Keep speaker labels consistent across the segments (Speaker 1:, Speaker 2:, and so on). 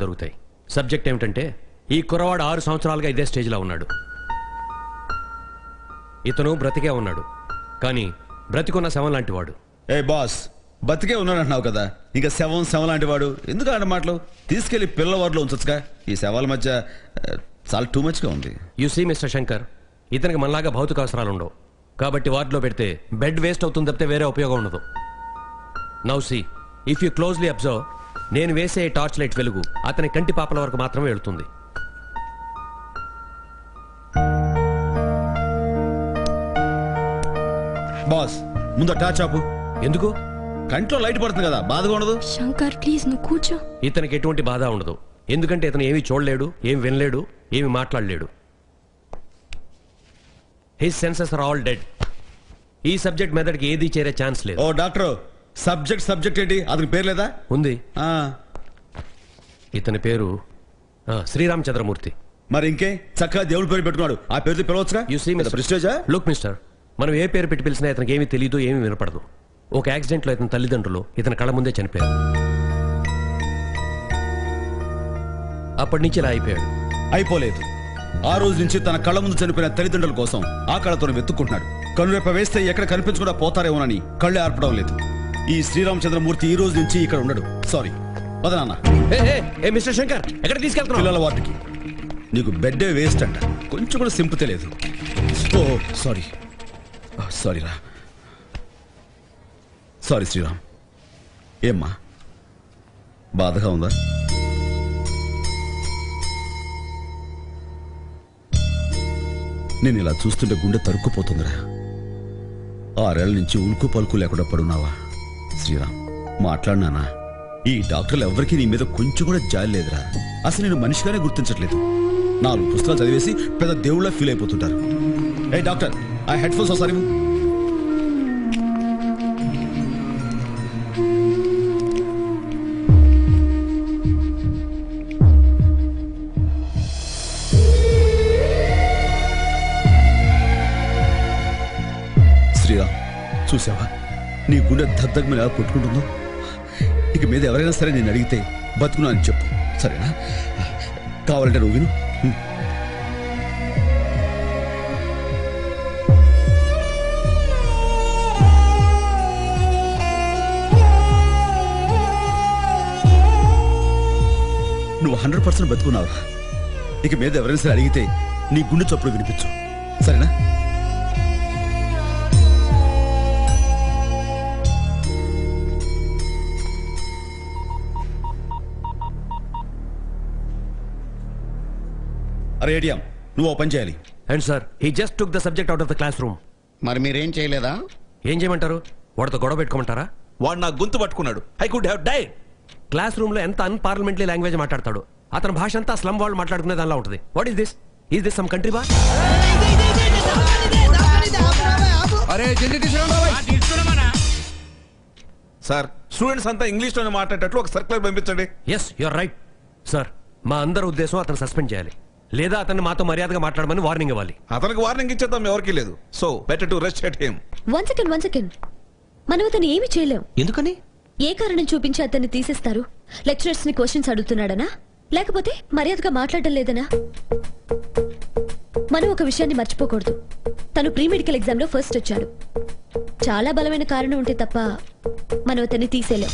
Speaker 1: జరుగుతాయి. సబ్జెక్ట్ ఏమిటంటే ఈ కుర్రవాడు 6 సంవత్సరాలుగా ఇదే స్టేజ్లో ఉన్నాడు. ఇతను బ్రతికే ఉన్నాడు, కానీ బ్రతికున్న శవం లాంటి వాడు.
Speaker 2: ఏ బాస్, బతికే ఉన్నాడు అంటున్నావు కదా, ఇంకా శవం లాంటి వాడు ఎందుకు ఆడ మాటలు? తీసుకెళ్లి పిల్లవాడిలో ఉంచొచ్చుగా. ఈ శవాల మధ్య చాలా టూ మచ్గా ఉంది.
Speaker 1: యు సీ మిస్టర్ శంకర్, ఇతనికి మనలాగా భౌతిక అవసరాలు ఉండవు, కాబట్టి వార్డులో పెడితే బెడ్ వేస్ట్ అవుతుంది తప్పితే వేరే ఉపయోగం ఉండదు. Now see, if you closely observe, నేను వేసే టార్చ్ లైట్ వెలుగు అతని కంటి పాపల వరకు మాత్రమే వెళుతుంది.
Speaker 2: బాస్, ముందు టార్చ్ ఆపు.
Speaker 1: ఎందుకు?
Speaker 2: కంట్లో లైట్ పడుతుంది కదా, బాధగా ఉండదు?
Speaker 3: శంకర్ ప్లీజ్ నువ్వు కూర్చో.
Speaker 1: ఇతనికి ఎటువంటి బాధ ఉండదు, ఎందుకంటే ఇతను ఏమీ చూడలేడు, ఏమి వినలేడు, ఏమి మాట్లాడలేడు. His senses are all dead. ఈ సబ్జెక్ట్ మెథడ్కి ఏది చేరే ఛాన్స్ లేదు.
Speaker 2: ఓ డాక్టర్, సబ్జెక్ట్ ఏంటి? అతనికి పేరు లేదా?
Speaker 1: ఉంది. ఇతని పేరు శ్రీరామచంద్రమూర్తి.
Speaker 2: మరి ఇంకే చక్కగా దేవుడి పేరు పెట్టుకున్నాడు, ఆ పేరుతో పిలవచ్చుగా.
Speaker 1: యు సీ మిస్టర్
Speaker 2: ప్రెస్టేజా?
Speaker 1: లుక్ మిస్టర్, మనం ఏ పేరు పెట్టి పిలిచినా ఇతనికి ఏమీ తెలియదు, ఏమీ వినపడదు. ఒక యాక్సిడెంట్లో ఇతని తల్లిదండ్రులు ఇతని కళ్ళ ముందే చనిపోయారు. అప్పటి నుంచి ఇలా అయిపోయాడు.
Speaker 2: అయిపోలేదు. ఆ రోజు నుంచి తన కళ్ళ ముందు చనిపోయిన తల్లిదండ్రుల కోసం ఆ కళ్ళతో వెతుక్కుంటున్నాడు. కళ్ళు రేప వేస్తే ఎక్కడ కనిపించకుండా పోతారేమోనని కళ్ళే ఆర్పడం లేదు. ఈ శ్రీరామచంద్రమూర్తి ఈ రోజు నుంచి ఇక్కడ ఉండడు. సారీ, పద నాన్న.
Speaker 1: మిస్టర్ శంకర్, ఎక్కడ తీసుకెళ్తున్నావు?
Speaker 2: పిల్లల వాటికి. నీకు బెడ్డే వేస్ట్ అంట, కొంచెం కూడా సింపుతే లేదు. ఓ సారీ రా. సారీ శ్రీరామ్. ఏమ్మా, బాధగా ఉందా? నేను ఇలా చూస్తుంటే గుండె తరుక్కుపోతుందిరా. 6 ఏళ్ల నుంచి ఉలుకు పలుకు లేకుండా పడున్నావా శ్రీరామ్? మాట్లాడినానా? ఈ డాక్టర్లు ఎవరికి నీ మీద కొంచెం కూడా జాలి లేదురా. అసలు నేను మనిషిగానే గుర్తించట్లేదు. 4 పుస్తకాలు చదివేసి పెద్ద దేవుళ్ళ ఫీల్ అయిపోతుంటారు. ఏ డాక్టర్, ఆ హెడ్ ఫోన్స్ ఒకసారి. శ్రీరామ్, చూసావా నీ గుండె దద్దగమని ఎలా కొట్టుకుంటుందో? ఇక మీద ఎవరైనా సరే నేను అడిగితే బతుకున్నా అని చెప్పు, సరేనా? కావాలంటే నువ్వు విను. నువ్వు 100% బతుకున్నావు. ఇక మీద ఎవరైనా సరే అడిగితే నీ గుండె చప్పుడు వినిపించు, సరేనా? రేడియం, నువ్వు ఓపెన్ చేయాలి.
Speaker 1: And sir, he just took the subject out of the class room.
Speaker 4: మరి మీరేం చేయలేదా?
Speaker 1: ఏం చేయమంటారు? వాడితో గొడవ పెట్టుకోమంటారా?
Speaker 5: వాడు నా గొంతు పట్టుకున్నాడు. I could have died.
Speaker 1: Class room లో ఎంత అన్పార్లమెంటరీ లాంగ్వేజ్ మాట్లాడతాడు. అతని భాష అంతా స్లమ్ వాళ్ళు మాట్లాడుకునే దానిలా ఉంటుంది. What is this? Is this some country భాష?
Speaker 5: సార్, స్టూడెంట్స్ అంతా ఇంగ్లీష్ లోనే మాట్లాడేటట్లు ఒక సర్క్యులర్ పంపించండి.
Speaker 1: Yes, you are right sir. మా అందరి ఉద్దేశం అతను సస్పెండ్ చేయాలి, లేదా అతన్ని మాతో మర్యాదగా మాట్లాడమని వార్నింగ్ ఇవ్వాలి.
Speaker 5: అతనికి వార్నింగ్ ఇచ్చేద్దాం, ఎవరికి లేదు. So better to rest at him.
Speaker 3: One second, మనం అతను ఏమి చేయలేం.
Speaker 1: ఎందుకని?
Speaker 3: ఏ కారణం చూపించి అతన్ని తీసేస్తారు? లెక్చరర్స్ ని క్వశ్చన్స్ అడుగుతున్నాడనా, లేకపోతే మర్యాదగా మాట్లాడడం లేదనా? మనం ఒక విషయాన్ని మర్చిపోకూడదు. తను ప్రీ మెడికల్ ఎగ్జామ్ లో ఫస్ట్ వచ్చాడు. చాలా బలమైన కారణం ఉంటే తప్ప మనం అతన్ని తీసేలేం.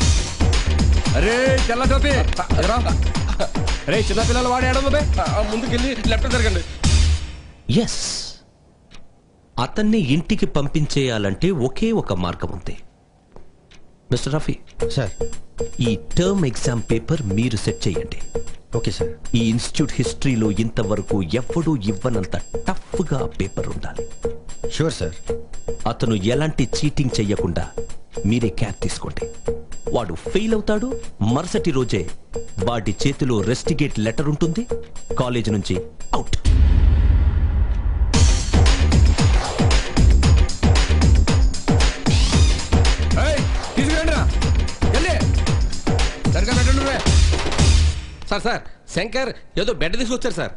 Speaker 1: చిన్నపిల్లలు వాడే
Speaker 5: ముందుకెళ్ళి లెఫ్ట్ జరగండి.
Speaker 6: ఎస్, అతన్ని ఇంటికి పంపించేయాలంటే ఒకే ఒక మార్గం ఉంది. మిస్టర్ రఫీ
Speaker 4: సార్,
Speaker 6: ఈ టర్మ్ ఎగ్జామ్ పేపర్ మీరు సెట్ చేయండి.
Speaker 4: Okay sir.
Speaker 6: ఈ ఇన్స్టిట్యూట్ హిస్టరీలో ఇంతవరకు ఎవ్వడూ ఇవ్వనంత టఫ్ గా పేపర్ ఉండాలి.
Speaker 4: Sure sir.
Speaker 6: అతను ఎలాంటి చీటింగ్ చెయ్యకుండా మీరే క్యార్ తీసుకోండి. వాడు ఫెయిల్ అవుతాడు, మరుసటి రోజే వాడి చేతిలో రెస్టిగేట్ లెటర్ ఉంటుంది. కాలేజ్ నుంచి అవుట్.
Speaker 1: సార్, శంకర్ ఏదో బెడ్ తీసుకొచ్చారు sir.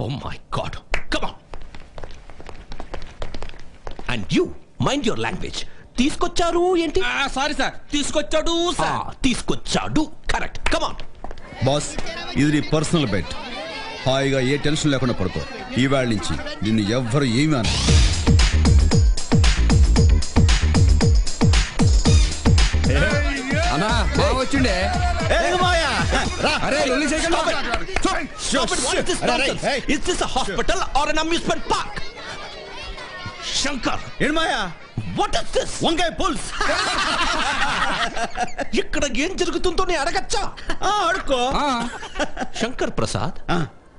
Speaker 6: Oh my God, come on. And you mind your language. తీసుకొచ్చారు ఏంటి?
Speaker 1: సారీ సార్, తీసుకొచ్చాడు సార్.
Speaker 6: తీసుకొచ్చాడు, కరెక్ట్. Come on.
Speaker 2: బాస్ ఇది నీ పర్సనల్ బెట్. హాయిగా ఏ టెన్షన్ లేకుండా పడుకో. ఈవేళ నుంచి నిన్ను ఎవ్వరు ఏమీ అన.
Speaker 7: అన్నా బాగా వచ్చిండే. అరే లొల్లి చేయకండి.
Speaker 6: Is this a hospital or an amusement park? Shankar,
Speaker 2: ఏంటి మాయా?
Speaker 6: what is this?
Speaker 2: వంకాయ పుల్స్.
Speaker 6: ఇక్కడ ఏం జరుగుతుందో నేను అడగచ్చా?
Speaker 2: అడుక్కో.
Speaker 6: శంకర్ ప్రసాద్,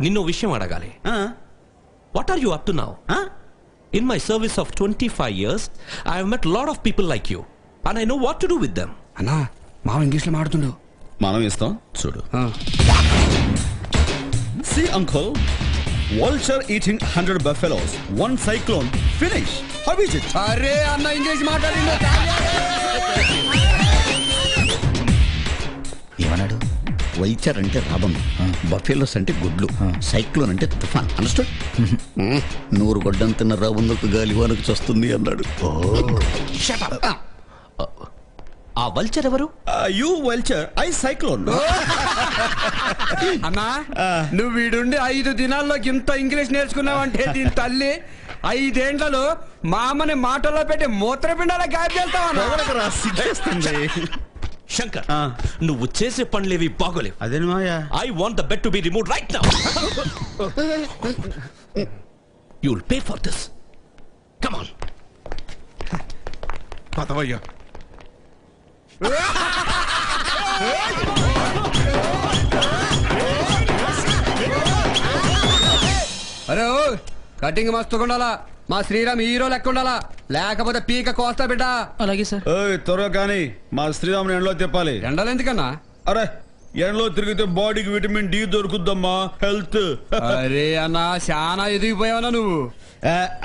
Speaker 6: నిన్ను విషయం అడగాలి. What are you up to now? In my service of 25 years, I have met a lot of people like you, and I know what to do with them.
Speaker 7: అన్నా మావ ఇంగ్లీష్ లో మాడుతుండు.
Speaker 2: మనం ఇస్తాం చూడు. See uncle, vulture eating 100 buffaloes, one cyclone, finish. How is it?
Speaker 7: అరే అన్న English మాట్లాడిండు.
Speaker 4: ఏమన్నాడు? వైచర్ అంటే రాబం, బఫెలోస్ అంటే గుడ్లు, సైక్లోన్ అంటే తుఫాన్. అండర్స్టాండ్? 100 గొడ్డం తిన్న రాబందుకు గాలివానకు చస్తుంది అన్నాడు.
Speaker 6: Shut up. ఆ వల్చర్ ఎవరు?
Speaker 2: You vulture, I cyclone.
Speaker 7: అన్నా నువ్వు వీడుండి 5 దినాల్లో ఇంత ఇంగ్లీష్ నేర్చుకున్నావంటే దీని తల్లి 5 ఏండ్లలో మా అమ్మని మాటల్లో పెట్టి మూత్రపిండాల గాయపు చేస్తావన్నా.
Speaker 6: శంకర్, నువ్వు చేసే పనులేవి బాగోలేవు.
Speaker 2: అదేను మాయా.
Speaker 6: I want the bed to be removed right now. You'll pay for this. Come on.
Speaker 5: పదవయ్యా.
Speaker 7: అరే ఓ కటింగ్ మస్తుగా ఉండాలా. మా శ్రీరామ్ హీరో లెక్క ఉండాలా, లేకపోతే పీక కోస్తా బిడ్డ.
Speaker 8: అలాగే సార్.
Speaker 2: త్వరగా కానీ మా శ్రీరాముని ఎండలో తిప్పాలి.
Speaker 7: ఎండలు ఎందుకన్నా?
Speaker 2: అరే ఎండలో తిరిగితే బాడీకి విటమిన్ డి దొరుకుద్దమ్మా. హెల్త్.
Speaker 7: అరే అన్నా చాలా ఎదిగిపోయావన్నా నువ్వు.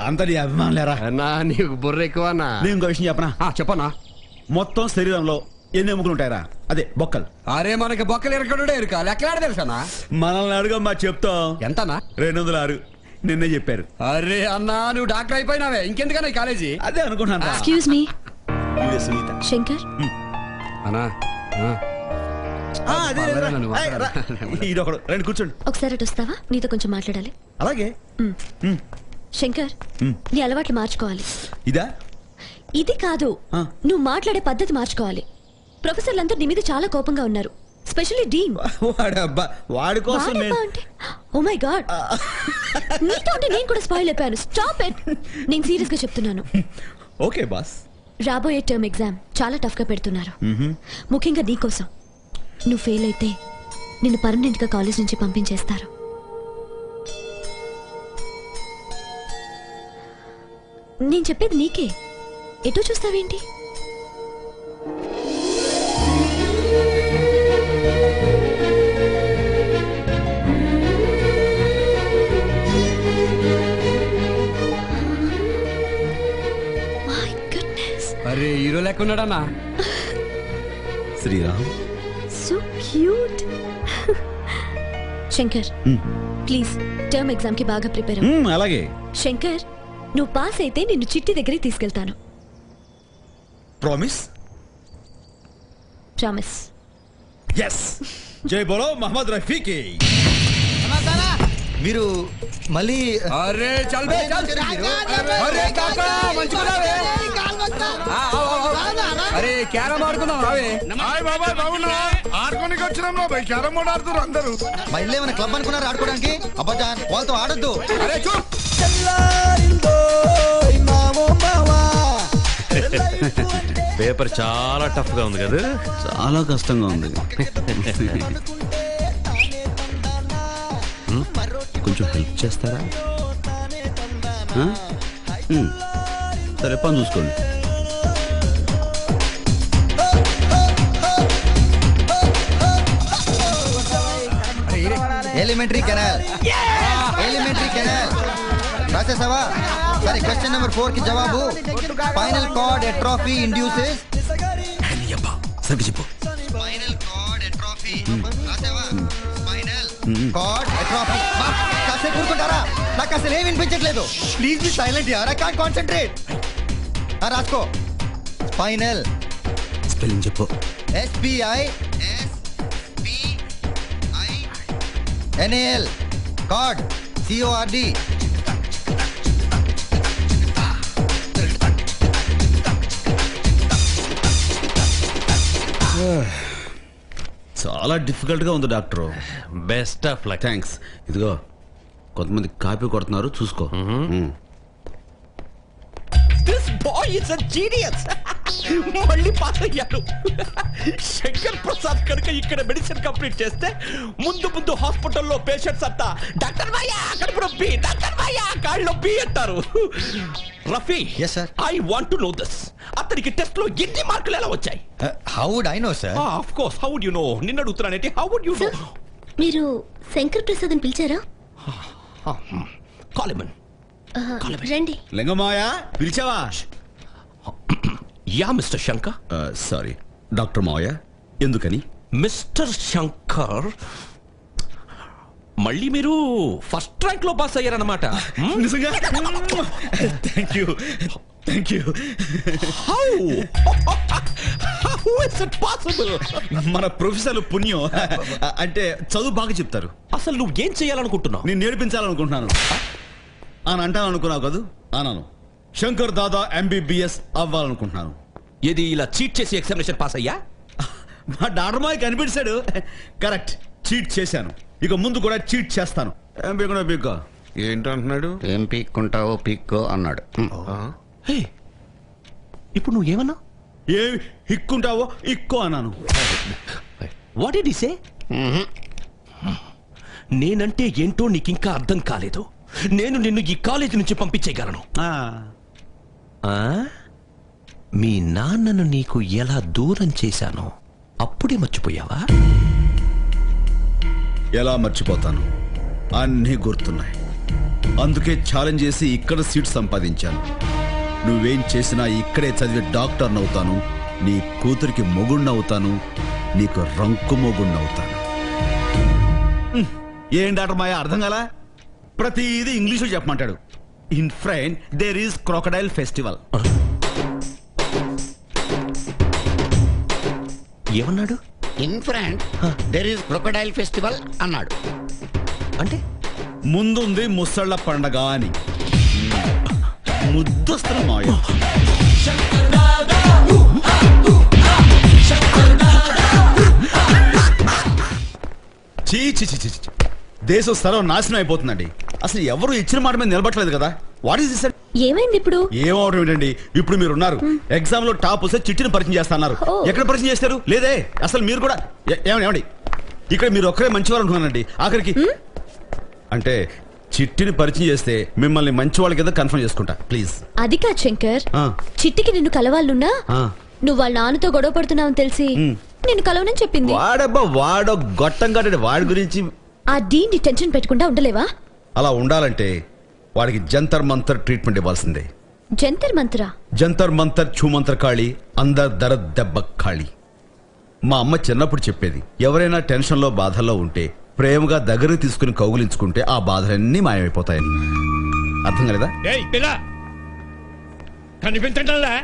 Speaker 2: అంత నీ అభిమానం లేరా?
Speaker 7: అన్నా నీకు బుర్ర ఎక్కువ అన్నా.
Speaker 2: నేను ఇంకో విషయం చెప్పనా?
Speaker 7: చెప్పన్నా.
Speaker 2: మొత్తం శరీరంలో ఎన్ని ఎముకలు ఉంటాయరా? అదే బొక్కలు.
Speaker 7: అరే మనకి బొక్కలు ఎరకడుడే ఎరుక లెక్కలాడ తెలుసా?
Speaker 2: మనల్ని అడుగమ్మా చెప్తాం.
Speaker 7: ఎంతన్నా?
Speaker 2: 206. నిన్నే చెప్పారు.
Speaker 7: అరే అన్నా నువ్వు డాక్టర్ అయిపోయినావే, ఇంకెందుకన్నా ఈ కాలేజీ?
Speaker 2: అదే అనుకున్నాను.
Speaker 3: Excuse me
Speaker 2: Sunitha.
Speaker 3: శంకర్.
Speaker 7: అన్నా
Speaker 2: ఈడొకడు రండి కూర్చోండి.
Speaker 3: ఒకసారి అటు వస్తావా? నీతో కొంచెం మాట్లాడాలి.
Speaker 2: అలాగే.
Speaker 3: శంకర్, నీ అలవాట్లు మార్చుకోవాలి.
Speaker 2: ఇదా?
Speaker 3: ఇది కాదు, నువ్వు మాట్లాడే పద్ధతి మార్చుకోవాలి. ప్రొఫెసర్లంతా నీ మీద చాలా కోపంగా ఉన్నారు, స్పెషల్లీ డీన్.
Speaker 2: వాడి కోసం
Speaker 3: ఓ మై గాడ్, నీతో అంటే నేను కూడా స్పాయిల్ అయిపోయాను. Stop it. నేను సీరియస్ గా చెప్తున్నాను.
Speaker 2: Okay boss.
Speaker 3: రాబోయే టర్మ్ ఎగ్జామ్ చాలా టఫ్ గా పెడుతున్నారు, ముఖ్యంగా నీ కోసం. నువ్వు ఫెయిల్ అయితే నిన్ను పర్మనెంట్ గా కాలేజ్ నుంచి పంపించేస్తారు. నేను చెప్పేది నీకే, ఎటో చూస్తావేంటి?
Speaker 7: అరే హీరో లెక్క ఉన్నాడన్నా
Speaker 2: Sriram.
Speaker 3: So cute. Shankar, please term exam కి బాగా ప్రిపేర్ అవ్వు.
Speaker 2: అలాగే.
Speaker 3: శంకర్, నువ్వు పాస్ అయితే నిన్ను చిట్టి దగ్గరికి తీసుకెళ్తాను.
Speaker 2: ప్రామిస్?
Speaker 3: ప్రామిస్.
Speaker 2: ఎస్. జై బోలో మహమ్మద్ రఫీకి.
Speaker 4: మీరు మళ్ళీ
Speaker 7: అరే చల్ బే చల్. అరే కాకా మంచిగున్నావే. అరే క్యారమ్ ఆడుకుందాం రావే.
Speaker 5: హాయ్ బాబాయ్, బాగున్నా? ఆడుకోనికి వచ్చినాం బాబాయ్. క్యారమ్ బోర్డ్ ఆడుతున్నారు అందరూ.
Speaker 4: మా ఇల్లు ఏమైనా క్లబ్ అనుకున్నారు ఆడుకోవడానికి? అబ్బజాన్ వాళ్ళతో ఆడొద్దు.
Speaker 7: అరే చూప్.
Speaker 1: పేపర్ చాలా టఫ్ గా ఉంది కదా?
Speaker 2: చాలా కష్టంగా ఉంది. కొంచెం హెల్ప్ చేస్తారా? సరే పని చూసుకోండి.
Speaker 4: Elementary canal. ఎలిమెంటరీ కెనాల్ రాసేసావా? సరే క్వశ్చన్ నెంబర్ 4 కి జవాబు. Spinal cord atrophy induces.
Speaker 2: సరిగ్గా చెప్పు.
Speaker 4: Spinal cord atrophy. రాసావా? Spinal cord atrophy. కాసేపు కూర్చుంటారా? నాకు అసలు ఏం వినిపించట్లేదు. ప్లీజ్ బి సైలెంట్ యార్, ఐ కాంట్ కాన్సంట్రేట్. రాసుకో. స్పైనల్
Speaker 2: స్పెల్లింగ్ చెప్పు.
Speaker 4: SPINAL. NAL CORD CORD.
Speaker 2: చాలా డిఫికల్ట్ గా ఉంది doctor.
Speaker 1: Best of luck.
Speaker 2: Thanks. ఇదిగో కొంతమంది కాపీ కొడుతున్నారు, చూసుకో.
Speaker 6: This boy is a genius. మళ్ళీ పాస్ అయ్యారు. శంకర్ ప్రసాద్ కనుక ఇక్కడ మెడిసిన్ కంప్లీట్ చేస్తే ముందు ముందు హాస్పిటల్లో పేషెంట్స్ అంతా డాక్టర్ మాయా కడుపు నొప్పి, డాక్టర్ మాయా కాళ్ళు నొప్పి అంటారు. Rafi,
Speaker 4: Yes, sir.
Speaker 6: I want to know this. అతనికి టెస్ట్ లో ఎన్ని మార్కులు ఎలా వచ్చాయి?
Speaker 4: How would I know, sir?
Speaker 6: Of course, how would you know? నిన్ను అడుగుతున్నానేంటి, హౌ వుడ్ యు నో?
Speaker 3: మీరు శంకర్ ప్రసాద్ అని పిలిచారా?
Speaker 6: కాలిమన్
Speaker 3: రండి.
Speaker 2: లింగమాయా పిలిచావా?
Speaker 6: Yeah mister Shankar.
Speaker 2: Sorry doctor మావయ్య. ఎందుకని?
Speaker 6: మిస్టర్ శంకర్, మళ్ళీ మీరు ఫస్ట్ ర్యాంక్ లో పాస్ అయ్యారన్నమాట.
Speaker 2: నిజంగా? Thank you, thank you.
Speaker 6: How is it possible?
Speaker 2: మన ప్రొఫెసర్లు పుణ్యం. అంటే చదువు బాగా చెప్తారు.
Speaker 6: అసలు నువ్వు ఏం చేయాలనుకుంటున్నావు?
Speaker 2: నేను నేర్పించాలనుకుంటున్నాను అని అంటాను. అనుకున్నావు కదూ? అన్నాను. శంకర్ దాదా MBBS అవ్వాలనుకుంటున్నాను.
Speaker 6: ఏది ఇలా చీట్ చేసి ఎగ్జామినేషన్ పాస్ అయ్యా?
Speaker 2: మా డాక్టర్ మాయ కనిపించాడు. కరెక్ట్, చీట్ చేశాను. ఇక ముందు కూడా చీట్ చేస్తాను. ఏం పీకున్నా పీక్కో.
Speaker 5: ఏంటంటున్నాడు?
Speaker 8: ఏం పీక్కుంటావో పీక్కో అన్నాడు.
Speaker 6: హే, ఇప్పుడు నువ్వు ఏమన్నా?
Speaker 2: ఏ హిక్కుంటావో ఇక్కో అన్నాను.
Speaker 6: వాట్ డిడ్ హి సే? నేనంటే ఏంటో నీకింకా అర్థం కాలేదు. నేను నిన్ను ఈ కాలేజీ నుంచి పంపించేయగలను. మీ నాన్నను నీకు ఎలా దూరం చేశానో అప్పుడే మర్చిపోయావా?
Speaker 2: ఎలా మర్చిపోతాను? అన్నీ గుర్తున్నాయి. అందుకే ఛాలెంజ్ చేసి ఇక్కడ సీట్ సంపాదించాను. నువ్వేం చేసినా ఇక్కడే చదివి డాక్టర్ని అవుతాను. నీ కూతురికి మొగుణ్ణవుతాను. నీకు రంకు మొగుణ్ణవుతాను. ఏం డాక్టర్ మాయ అర్థం కాలా? ప్రతిదీ ఇంగ్లీషు చెప్పమంటాడు. In France there is crocodile festival.
Speaker 6: ఏమన్నాడు?
Speaker 8: In France there is crocodile festival అన్నాడు.
Speaker 6: అంటే
Speaker 2: ముందుంది ముసళ్ళ పండగ అని. ముద్దొస్తున్న మాయ. చీ చీ చీ చీ చీ. దేశం స్థలం నాశనం అయిపోతుందండి. అసలు ఎవరు ఇచ్చిన మాట మీద నిలబట్టలేదు కదా. What is this?
Speaker 3: ఏమైంది ఇప్పుడు?
Speaker 2: ఏమవడం ఏంటండి? ఇప్పుడు మీరు ఉన్నారు, ఎగ్జామ్ లో టాప్ వస్తే చిట్టిని పరిచయం చేస్తున్నారు.
Speaker 3: ఓ.
Speaker 2: ఎక్కడ పరిచయం చేస్తారు? లేదే. అసలు మీరు కూడా ఏమండి ఇక్కడ మీరు ఒక్కరే మంచివారు అనుకున్నానండి. ఆఖరికి అంటే చిట్టిని పరిచయం చేస్తే మిమ్మల్ని మంచి వాళ్ళ కింద కన్ఫర్మ్ చేసుకుంటా ప్లీజ్.
Speaker 3: అది కాదు శంకర్,
Speaker 2: ఆ.
Speaker 3: చిట్టికి నిన్ను కలవాలనున్నా
Speaker 2: ఆ.
Speaker 3: నువ్వు వాళ్ళ నాన్నతో గొడవ పడుతున్నావని తెలిసి నిన్ను కలవనని చెప్పింది.
Speaker 2: వాడబ్బా వాడో గొట్టం కట్టండి. వాడి గురించి
Speaker 3: ఆ డీన్ని టెన్షన్ పెట్టకుండా ఉండలేవా?
Speaker 2: అలా ఉండాలంటే వాడికి జంతర్ మంతర్ ట్రీట్మెంట్ ఇవ్వాల్సిందే.
Speaker 3: జంతర్ మంత్రా?
Speaker 2: జంతర్ మంతర్ ఛూమంతర్ ఖాళీ అందర్ దర దెబ్బ ఖాళీ. మా అమ్మ చిన్నప్పుడు చెప్పేది, ఎవరైనా టెన్షన్లో బాధల్లో ఉంటే ప్రేమగా దగ్గరకు తీసుకుని కౌగులించుకుంటే ఆ బాధలన్నీ మాయమైపోతాయని. అర్థం కలదా?
Speaker 9: కనిపించటంలా?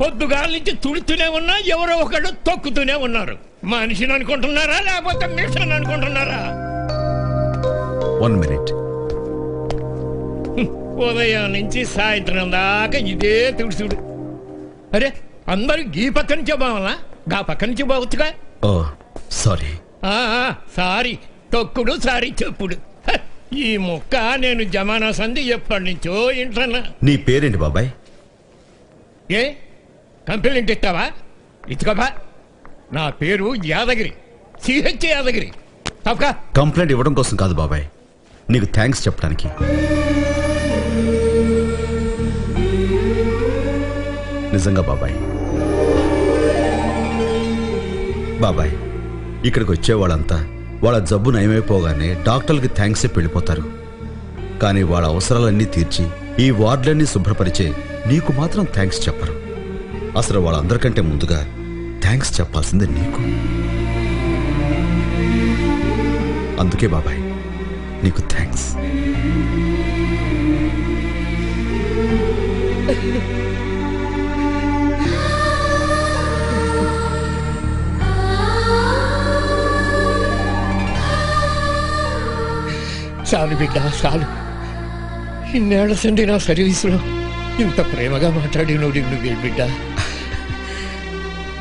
Speaker 9: పొద్దుగాల నుంచి తుడుతూనే ఉన్నా ఎవరో ఒకడు తొక్కుతూనే ఉన్నారు. మనిషిని అనుకుంటున్నారా లేకపోతే మిషన్ అనుకుంటున్నారా?
Speaker 2: 1 minute.
Speaker 9: ఉదయం నుంచి సాయంత్రం దాకా ఇదే తుడుచుడు. అరే అందరూ ఈ పక్క నుంచే బావాలా, గా పక్క నుంచి బావచ్చుగా.
Speaker 2: ఓ సారీ.
Speaker 9: సారీ తొక్కుడు సారీ చెప్పుడు. హ, ఈ ముక్క నేను జమానా సంధి ఎప్పటి నుంచో ఇంటన్నా.
Speaker 2: నీ పేరేంటి బాబాయ్?
Speaker 9: ఏ కంప్లైంట్ ఇస్తావా? ఇచ్చుకోపా. నా పేరు యాదగిరి, సిహెచ్ యాదగిరి. తప్పక
Speaker 2: కంప్లైంట్ ఇవ్వడం కోసం కాదు బాబాయ్, నీకు థ్యాంక్స్ చెప్పడానికి. నిజంగా బాబాయ్. బాబాయ్ ఇక్కడికి వచ్చే వాళ్ళంతా వాళ్ళ జబ్బు నయమైపోగానే డాక్టర్లకి థ్యాంక్స్ చెప్పి వెళ్ళిపోతారు. కానీ వాళ్ళ అవసరాలన్నీ తీర్చి ఈ వార్డులన్నీ శుభ్రపరిచే నీకు మాత్రం థ్యాంక్స్ చెప్పరు. అసలు వాళ్ళందరికంటే ముందుగా థ్యాంక్స్ చెప్పాల్సింది నీకు. అందుకే బాబాయ్ నీకు థ్యాంక్స్.
Speaker 9: చాలు బిడ్డ చాలు. ఇన్నేళ్ల సండి నా సర్వీసులో ఇంత ప్రేమగా మాట్లాడి నువ్వు బిడ్డ.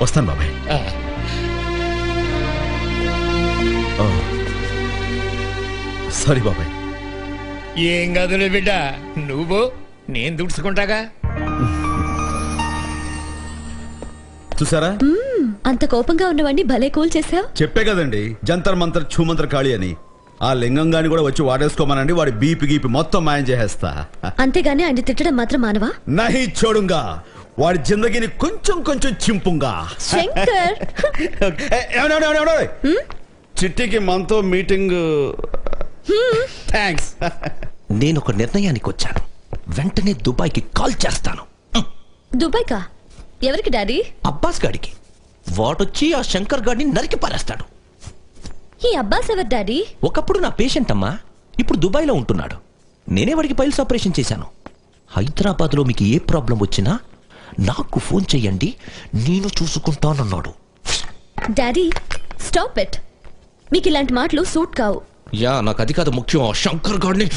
Speaker 2: వస్తాను బాబాయ్. సారీ బాబాయ్.
Speaker 9: ఏం కాదులే బిడ్డ, నువ్వు నేను దుడుచుకుంటాగా.
Speaker 2: చూసారా
Speaker 3: అంత కోపంగా ఉన్నవాడిని భలే కూల్ చేసావు.
Speaker 2: చెప్పే కదండి జంతర్ మంతర్ ఛూమంతర్ ఖాళీ అని. ఆ లింగంగాని కూడా వచ్చి వాడేసుకోమనండి, వాడి బీపీ గీపి మొత్తం మాయం చేసేస్తా.
Speaker 3: అంతేగాని ఆయన తిట్టడం మాత్రం మానవా?
Speaker 2: నహి చూడుంగా, వాడి జిందగీని కొంచెం కొంచెం చింపుంగా.
Speaker 3: శంకర్
Speaker 2: చిట్టికి మనతో మీటింగ్. థ్యాంక్స్.
Speaker 6: నేను ఒక నిర్ణయానికి వచ్చాను. వెంటనే దుబాయ్కి కాల్ చేస్తాను.
Speaker 3: దుబాయ్ కా? ఎవరికి డాడీ?
Speaker 6: అబ్బాస్ గాడికి. వాడొచ్చి ఆ శంకర్ గాడిని నరికి పారేస్తాడు.
Speaker 3: ఈ అబ్బాస్ ఎవరు డాడీ?
Speaker 6: ఒకప్పుడు నా పేషెంట్ అమ్మా, ఇప్పుడు దుబాయ్లో ఉంటున్నాడు. నేనే వాడికి పైల్స్ ఆపరేషన్ చేశాను. హైదరాబాద్లో మీకు ఏ ప్రాబ్లం వచ్చినా నాకు ఫోన్ చెయ్యండి, నేను చూసుకుంటానన్నాడు.
Speaker 3: Daddy stop it. మీకు ఇలాంటి మాటలు సూట్ కావు.
Speaker 6: యా, నాకు అది కాదు ముఖ్యం. ఆ శంకర్ గాడిని.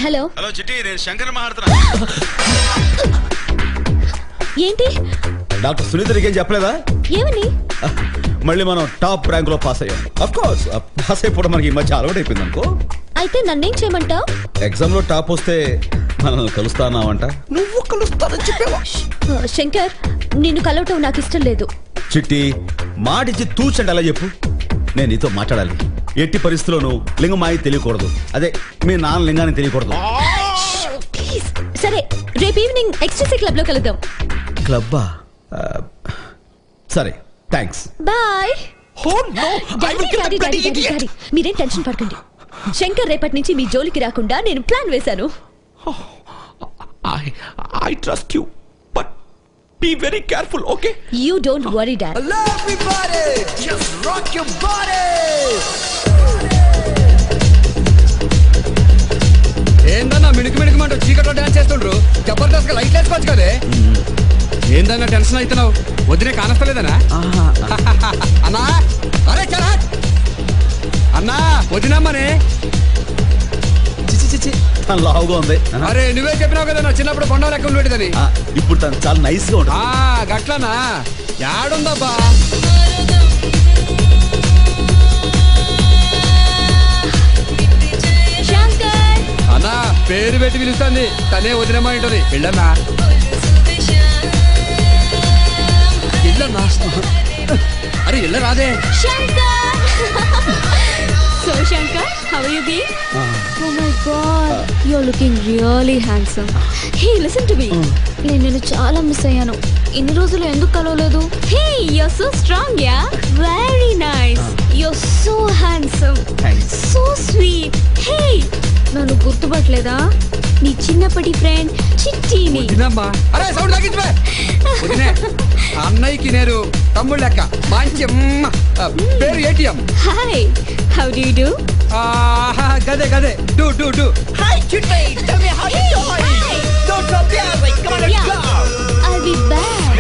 Speaker 3: హలో
Speaker 2: హలో చిట్టి, నేను శంకర్ మాట్లాడుతున్నా.
Speaker 3: ఏంటి?
Speaker 2: డాక్టర్ సునీత నీకేం చెప్పలేదా?
Speaker 3: ఏమని?
Speaker 2: మళ్ళీ మనం టాప్ ర్యాంక్ లో పాస్ అయ్యాం. అఫ్ కోర్స్ పాస్ అయిపోవడం మనకి ఈ మధ్య అలవాటు అయిపోయింది అనుకో.
Speaker 3: అయితే నన్నేం చేయమంటావు?
Speaker 2: ఎగ్జామ్ లో టాప్ వస్తే మనల్ని కలుస్తానావంట.
Speaker 6: నువ్వు కలుస్తానని చెప్పేవా?
Speaker 3: శంకర్, నిన్ను కలవటం నాకు ఇష్టం లేదు.
Speaker 2: చిట్టి మాటిచ్చి తూచండి అలా చెప్పు. నేను నీతో మాట్లాడాలి. ఎట్టి పరిస్థితుల్లోనూ లింగమాయి తెలియకూడదు. అదే మీ నాన్న లింగాన్ని తెలియకూడదు.
Speaker 3: ప్లీజ్. సరే, రేపు ఈవినింగ్ ఎక్స్ట్రీసీ క్లబ్ లో కలుద్దాం.
Speaker 2: క్లబ్బా? సరే, థ్యాంక్స్.
Speaker 3: బాయ్. మీరేం టెన్షన్ పడకండి. శంకర్ రేపటి నుంచి మీ జోలికి రాకుండా నేను ప్లాన్ వేశాను.
Speaker 6: I trust you, but be very careful, okay?
Speaker 3: You don't worry, Dad.
Speaker 7: Hello everybody, just rock your body. ఏందన్నా మిణుకు చీకట్లో డాన్స్ చేస్తుండ్రు? జబర్దస్త్ గా లైట్ వేసుకోవచ్చు కదే. ఏందన్నా టెన్షన్ అవుతున్నావు? వదిలే కానస్తలేదనా? అన్నా, అరే చలా అన్నా, వదినమ్మనే.
Speaker 2: లావుగా ఉంది.
Speaker 7: అరే నువ్వే చెప్పినావు కదా నా చిన్నప్పుడు కొండ లెక్క ఉండేదని.
Speaker 2: ఇప్పుడు తను చాలా నైస్ గా ఉంటుంది.
Speaker 7: గట్లనా? యాడుందబ్బా? అన్నా పేరు పెట్టి పిలుస్తుంది, తనే వదినమ్మా ఉంటుంది. వెళ్ళన్నా ఇల్లన్నా. అరే ఇల్ల రాదే.
Speaker 3: So Shankar, how are you being? Oh my God, you're looking really handsome. Hey, listen to me. నేను చాలా మిస్ అయ్యాను. ఇన్ని రోజులు ఎందుకు కలవలేదు? Hey, you're so strong, yeah? Very nice. You're so handsome.
Speaker 2: Thanks.
Speaker 3: So sweet. Hey, నన్ను గుర్తుపట్టలేదా? నీ చిన్నప్పటి ఫ్రెండ్ చిట్టిని.
Speaker 7: వదినమ్మా. అరే సౌండ్ తగ్గించే. వదినే, అన్నయ్యకి నేను తమ్ముడు లెక్క. మంచి పేరు ATM.
Speaker 3: Hi, how do you do?
Speaker 7: గదే గదే. Do.
Speaker 10: Hi, Chitti. Tell me how you doing. Don't drop the airway. Come on, let's go.
Speaker 3: I'll be back.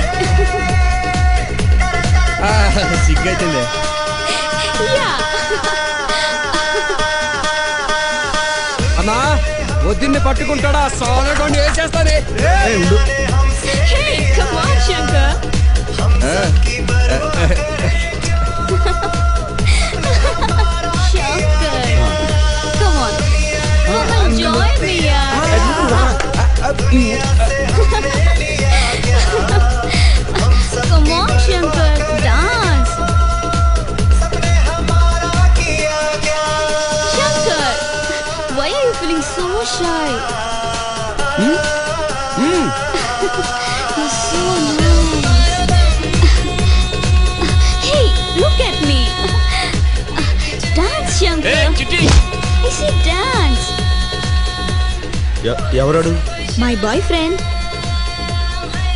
Speaker 7: సిగ్గైతుందే.
Speaker 3: Yeah.
Speaker 7: అన్నా వదిన్ని పట్టుకుంటాడా? సాలకొని ఏం చేస్తానే?
Speaker 3: Hey, come on, Shankar. Shankar, come on. Come and join me, yaar. Come on, Shankar, dance. Shankar, why are you feeling so shy? You're so nice. Hey, look at me. Dance, Shankar.
Speaker 9: Hey, Chitti.
Speaker 3: I said dance.
Speaker 2: ఎవరాడు?
Speaker 3: My boyfriend.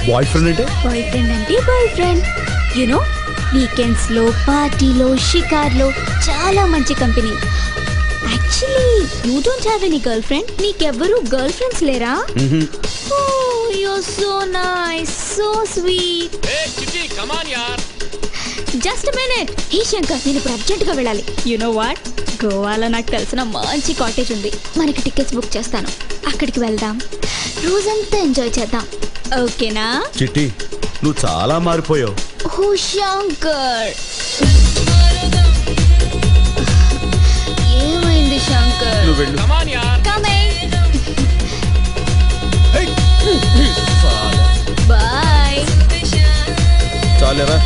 Speaker 2: Boy friend అంటే?
Speaker 3: Boyfriend అంటే boyfriend. You know, weekends లో పార్టీలో షికార్లో చాలా మంచి company. Actually, you don't have any girlfriend. Neekevvaru girl friends లేరా? Oh, you're so nice, so sweet.
Speaker 9: Hey, Chitti, come on, yaar.
Speaker 3: Just minute. Hey Shankar, నేను ఇప్పుడు urgent గా వెళ్ళాలి. యు నో వాట్, గోవాలో నాకు తెలిసిన మంచి కాటేజ్ ఉంది. మనకి టికెట్స్ బుక్ చేస్తాను. అక్కడికి వెళ్దాం, రోజంతా ఎంజాయ్ చేద్దాం. ఓకేనా?
Speaker 2: చిట్టి, నువ్వు చాలా మారిపోయావు.
Speaker 3: ఓ శంకర్, ఏమైంది శంకర్?
Speaker 2: నువ్వు వెళ్ళు.
Speaker 3: Coming. Bye.
Speaker 2: చాలేరా